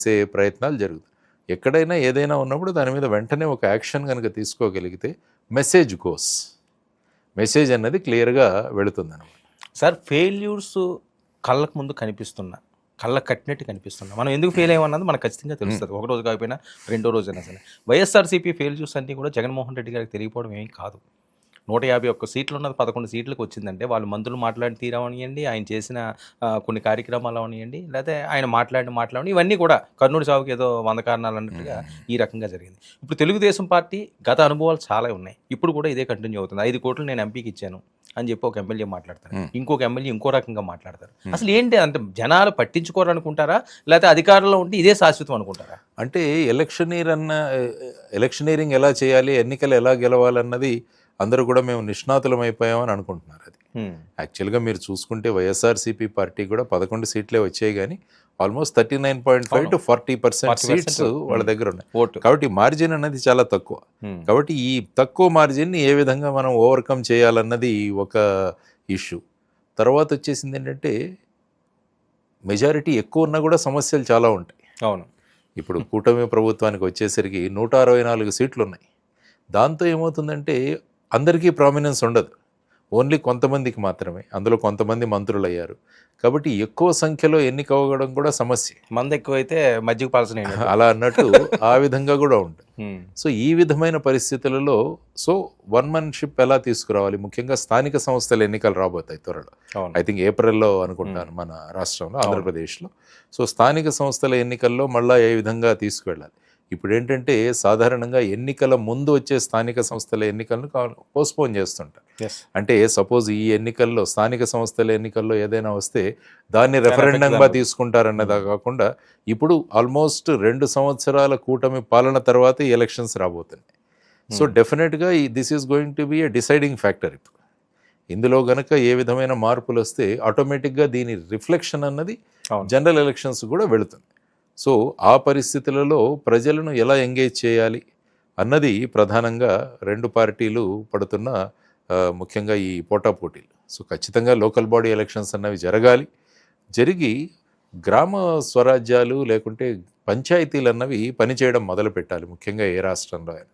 చేసే ప్రయత్నాలు జరుగుతాయి. ఎక్కడైనా ఏదైనా ఉన్నప్పుడు దాని మీద వెంటనే ఒక యాక్షన్ కనుక తీసుకోగలిగితే మెసేజ్ అన్నది క్లియర్గా వెళుతుందన్నమాట. సార్ ఫెయిల్యూర్స్ కళ్ళకు ముందు కనిపిస్తున్నా, కళ్ళకు కట్టినట్టు కనిపిస్తున్నా, మనం ఎందుకు ఫెయిల్ అయ్యామన్నది మనకు ఖచ్చితంగా తెలుస్తుంది. ఒక రోజు కాకపోయినా రెండో రోజైనా సరే. వైఎస్ఆర్సీపీ ఫెయిల్యూర్స్ అన్నీ కూడా జగన్మోహన్ రెడ్డి గారికి తెలియకపోవడం ఏం కాదు. 151 సీట్లు ఉన్నది 11 సీట్లకు వచ్చిందంటే వాళ్ళు మంత్రులు మాట్లాడిన తీరవనియండి, ఆయన చేసిన కొన్ని కార్యక్రమాలు అవనియండి, లేకపోతే ఆయన మాట్లాడి ఇవన్నీ కూడా కర్నూలు సాగుకి ఏదో 100 కారణాలు అన్నట్టుగా ఈ రకంగా జరిగింది. ఇప్పుడు తెలుగుదేశం పార్టీ గత అనుభవాలు చాలా ఉన్నాయి. ఇప్పుడు కూడా ఇదే కంటిన్యూ అవుతుంది. 5 కోట్లు నేను ఎంపీకి ఇచ్చాను అని చెప్పి ఒక ఎమ్మెల్యే మాట్లాడతారు, ఇంకొక ఎమ్మెల్యే ఇంకో రకంగా మాట్లాడతారు. అసలు ఏంటి అంటే జనాలు పట్టించుకోరు అనుకుంటారా, లేకపోతే అధికారంలో ఉంటే ఇదే శాశ్వతం అనుకుంటారా? అంటే ఎలక్షనీరింగ్ ఎలా చేయాలి, ఎన్నికలు ఎలా గెలవాలన్నది అందరూ కూడా మేము నిష్ణాతులం అయిపోయామని అనుకుంటున్నారు. అది యాక్చువల్గా మీరు చూసుకుంటే వైఎస్ఆర్సీపీ పార్టీ కూడా 11 సీట్లే వచ్చాయి, కానీ ఆల్మోస్ట్ 39.5 to 40% సీట్స్ వాళ్ళ దగ్గర ఉన్నాయి. కాబట్టి మార్జిన్ అనేది చాలా తక్కువ. కాబట్టి ఈ తక్కువ మార్జిన్ని ఏ విధంగా మనం ఓవర్కమ్ చేయాలన్నది ఒక ఇష్యూ. తర్వాత వచ్చేసింది ఏంటంటే మెజారిటీ ఎక్కువ ఉన్నా కూడా సమస్యలు చాలా ఉంటాయి. అవును, ఇప్పుడు కూటమి ప్రభుత్వానికి వచ్చేసరికి 164 సీట్లు ఉన్నాయి. దాంతో ఏమవుతుందంటే అందరికీ ప్రామినెన్స్ ఉండదు, ఓన్లీ కొంతమందికి మాత్రమే. అందులో కొంతమంది మంత్రులు అయ్యారు కాబట్టి ఎక్కువ సంఖ్యలో ఎన్నిక అవ్వడం కూడా సమస్య. మంది ఎక్కువైతే మజ్జిగ పాల్సిన అలా అన్నట్టు ఆ విధంగా కూడా ఉంటుంది. సో ఈ విధమైన పరిస్థితులలో వన్ మన్షిప్ ఎలా తీసుకురావాలి, ముఖ్యంగా స్థానిక సంస్థల ఎన్నికలు రాబోతాయి త్వరలో. ఐ థింక్ ఏప్రిల్లో అనుకుంటాను మన రాష్ట్రంలో, ఆంధ్రప్రదేశ్లో. సో స్థానిక సంస్థల ఎన్నికల్లో మళ్ళీ ఏ విధంగా తీసుకువెళ్ళాలి. ఇప్పుడు ఏంటంటే సాధారణంగా ఎన్నికల ముందు వచ్చే స్థానిక సంస్థల ఎన్నికలను పోస్ట్పోన్ చేస్తుంటారు. అంటే సపోజ్ ఈ ఎన్నికల్లో స్థానిక సంస్థల ఎన్నికల్లో ఏదైనా వస్తే దాన్ని రెఫరెండంగా తీసుకుంటారన్నదా కాకుండా ఇప్పుడు ఆల్మోస్ట్ 2 సంవత్సరాల కూటమి పాలన తర్వాత ఈ ఎలక్షన్స్ రాబోతున్నాయి. సో డెఫినెట్గా this is going to be A deciding factor. ఇప్పుడు ఇందులో గనక ఏ విధమైన మార్పులు వస్తే ఆటోమేటిక్గా దీని రిఫ్లెక్షన్ అన్నది జనరల్ ఎలక్షన్స్ కూడా వెళుతుంది. సో ఆ పరిస్థితులలో ప్రజలను ఎలా ఎంగేజ్ చేయాలి అన్నది ప్రధానంగా రెండు పార్టీలు పడుతున్న ముఖ్యంగా ఈ పోటాపోటీలు. సో ఖచ్చితంగా లోకల్ బాడీ ఎలక్షన్స్ అన్నవి జరిగి గ్రామ స్వరాజ్యాలు లేకుంటే పంచాయతీలు అన్నవి పనిచేయడం మొదలు పెట్టాలి, ముఖ్యంగా ఏ రాష్ట్రంలో అయినా.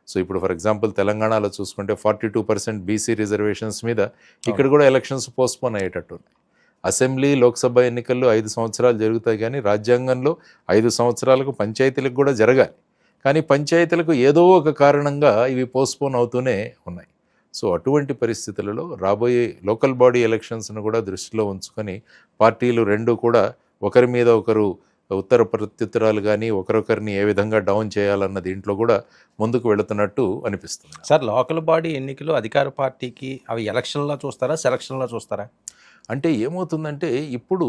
సో ఇప్పుడు ఫర్ ఎగ్జాంపుల్ తెలంగాణలో చూసుకుంటే 42% బీసీ రిజర్వేషన్స్ మీద ఇక్కడ కూడా ఎలక్షన్స్ పోస్ట్పోన్ అయ్యేటట్టు ఉన్నాయి. అసెంబ్లీ లోక్సభ ఎన్నికల్లో 5 సంవత్సరాలు జరుగుతాయి, కానీ రాజ్యాంగంలో 5 సంవత్సరాలకు పంచాయతీలకు కూడా జరగాలి. కానీ పంచాయతీలకు ఏదో ఒక కారణంగా ఇవి పోస్ట్పోన్ అవుతూనే ఉన్నాయి. సో అటువంటి పరిస్థితులలో రాబోయే లోకల్ బాడీ ఎలక్షన్స్ను కూడా దృష్టిలో ఉంచుకొని పార్టీలు రెండు కూడా ఒకరి మీద ఒకరు ఉత్తర ప్రత్యుత్తరాలు కానీ ఒకరొకరిని ఏ విధంగా డౌన్ చేయాలన్న దీంట్లో కూడా ముందుకు వెళుతున్నట్టు అనిపిస్తుంది. సార్ లోకల్ బాడీ ఎన్నికలు అధికార పార్టీకి అవి ఎలక్షన్లో చూస్తారా, సెలక్షన్లో చూస్తారా? అంటే ఏమవుతుందంటే ఇప్పుడు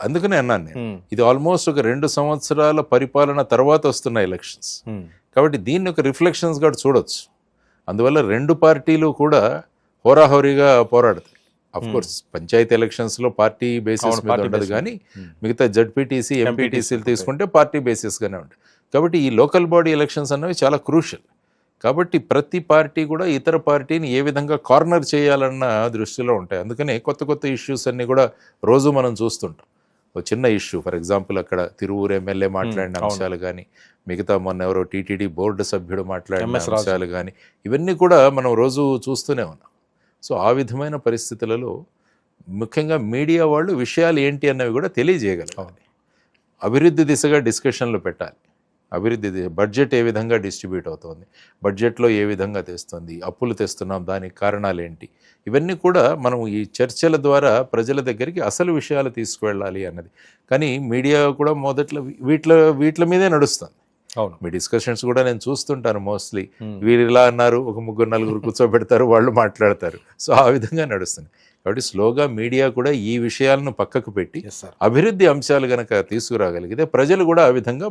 అందుకనే అన్నాను నేను, ఇది ఆల్మోస్ట్ ఒక 2 సంవత్సరాల పరిపాలన తర్వాత వస్తున్న ఎలక్షన్స్ కాబట్టి దీన్ని ఒక రిఫ్లెక్షన్స్ కూడా చూడొచ్చు. అందువల్ల రెండు పార్టీలు కూడా హోరాహోరీగా పోరాడతాయి. అఫ్కోర్స్ పంచాయతీ ఎలక్షన్స్లో పార్టీ బేసిస్ మీద ఉండదు, కానీ మిగతా జడ్పీటీసీ ఎంపీటీసీలు తీసుకుంటే పార్టీ బేసిస్గానే ఉంటాయి. కాబట్టి ఈ లోకల్ బాడీ ఎలక్షన్స్ అన్నవి చాలా క్రూషియల్. కాబట్టి ప్రతి పార్టీ కూడా ఇతర పార్టీని ఏ విధంగా కార్నర్ చేయాలన్న దృష్టిలో ఉంటాయి. అందుకనే కొత్త ఇష్యూస్ అన్నీ కూడా రోజు మనం చూస్తుంటాం. ఒక చిన్న ఇష్యూ ఫర్ ఎగ్జాంపుల్ అక్కడ తిరువూరు ఎమ్మెల్యే మాట్లాడిన అంశాలు కానీ, మిగతా మొన్న ఎవరో టీటీడీ బోర్డు సభ్యుడు మాట్లాడిన అంశాలు కానీ, ఇవన్నీ కూడా మనం రోజు చూస్తూనే ఉన్నాం. సో ఆ విధమైన పరిస్థితులలో ముఖ్యంగా మీడియా వాళ్ళు విషయాలు ఏంటి అన్నవి కూడా తెలియజేయగలగాలి. అభివృద్ధి దిశగా డిస్కషన్లు పెట్టాలి. బడ్జెట్ ఏ విధంగా డిస్ట్రిబ్యూట్ అవుతుంది, బడ్జెట్లో ఏ విధంగా తెస్తుంది, అప్పులు తెస్తున్నాం దానికి కారణాలు ఏంటి, ఇవన్నీ కూడా మనం ఈ చర్చల ద్వారా ప్రజల దగ్గరికి అసలు విషయాలు తీసుకువెళ్ళాలి అన్నది. కానీ మీడియా కూడా మొదట్లో వీటి మీదే నడుస్తుంది. అవును, మీ డిస్కషన్స్ కూడా నేను చూస్తుంటాను. మోస్ట్లీ వీరు ఇలా అన్నారు, ఒక 3-4 కూర్చోబెడతారు, వాళ్ళు మాట్లాడతారు. సో ఆ విధంగా నడుస్తుంది. కాబట్టి స్లోగా మీడియా కూడా ఈ విషయాలను పక్కకు పెట్టి అభివృద్ధి అంశాలు కనుక తీసుకురాగలిగితే ప్రజలు కూడా ఆ విధంగా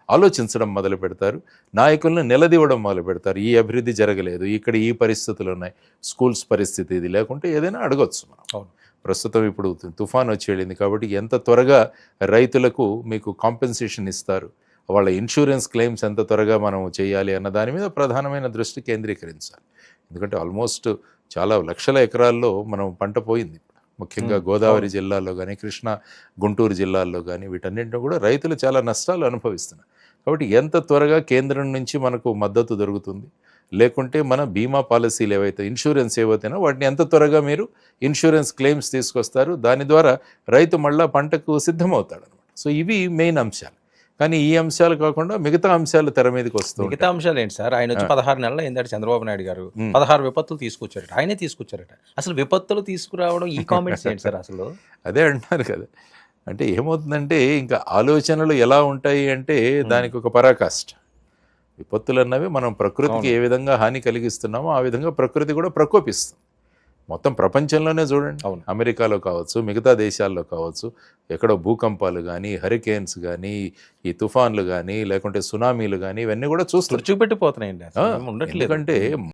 ఆలోచించడం మొదలు పెడతారు, నాయకులను నిలదీవడం మొదలు పెడతారు. ఈ అభివృద్ధి జరగలేదు, ఇక్కడ ఈ పరిస్థితులు ఉన్నాయి, స్కూల్స్ పరిస్థితి ఇది, లేకుంటే ఏదైనా అడగొచ్చు మనం. ప్రస్తుతం ఇప్పుడు తుఫాన్ వచ్చి వెళ్ళింది కాబట్టి ఎంత త్వరగా రైతులకు మీకు కాంపెన్సేషన్ ఇస్తారు, వాళ్ళ ఇన్సూరెన్స్ క్లెయిమ్స్ ఎంత త్వరగా మనం చేయాలి అన్న దాని మీద ప్రధానమైన దృష్టి కేంద్రీకరించాలి. ఎందుకంటే ఆల్మోస్ట్ చాలా లక్షల ఎకరాల్లో మనం పంట పోయింది. ముఖ్యంగా గోదావరి జిల్లాలో కానీ కృష్ణా గుంటూరు జిల్లాల్లో కానీ వీటన్నింటిలో కూడా రైతులు చాలా నష్టాలు అనుభవిస్తున్నారు. కాబట్టి ఎంత త్వరగా కేంద్రం నుంచి మనకు మద్దతు దొరుకుతుంది, లేకుంటే మన బీమా పాలసీలు ఏవైతే ఇన్సూరెన్స్ ఏవైతేనో వాటిని ఎంత త్వరగా మీరు ఇన్సూరెన్స్ క్లెయిమ్స్ తీసుకొస్తారు, దాని ద్వారా రైతు మళ్ళా పంటకు సిద్ధమవుతాడు అనమాట. సో ఇవి మెయిన్ అంశాలు. కానీ ఈ అంశాలు కాకుండా మిగతా అంశాలు తెర మీదకి వస్తాయి. మిగతా అంశాలు ఏంటి సార్? ఆయన వచ్చి 16 నెలలు ఏంటంటే చంద్రబాబు నాయుడు గారు 16 విపత్తులు తీసుకొచ్చారట, ఆయనే తీసుకొచ్చారట. అసలు విపత్తులు తీసుకురావడం ఈ కామెంట్స్ ఏంటి సార్ అసలు? అదే అంటున్నారు కదా, అంటే ఏమవుతుందంటే ఇంకా ఆలోచనలు ఎలా ఉంటాయి అంటే దానికి ఒక పరాకాష్ట. విపత్తులు అన్నవి మనం ప్రకృతికి ఏ విధంగా హాని కలిగిస్తున్నామో ఆ విధంగా ప్రకృతి కూడా ప్రకోపిస్తుంది. మొత్తం ప్రపంచంలోనే చూడండి, అమెరికాలో కావచ్చు, మిగతా దేశాల్లో కావచ్చు, ఎక్కడో భూకంపాలు కానీ, హరికేన్స్ కానీ, ఈ తుఫాన్లు కానీ, లేకుంటే సునామీలు కానీ, ఇవన్నీ కూడా చూస్తారు. చూపెట్టిపోతున్నాయండి, ఉండట్లేదు. ఎందుకంటే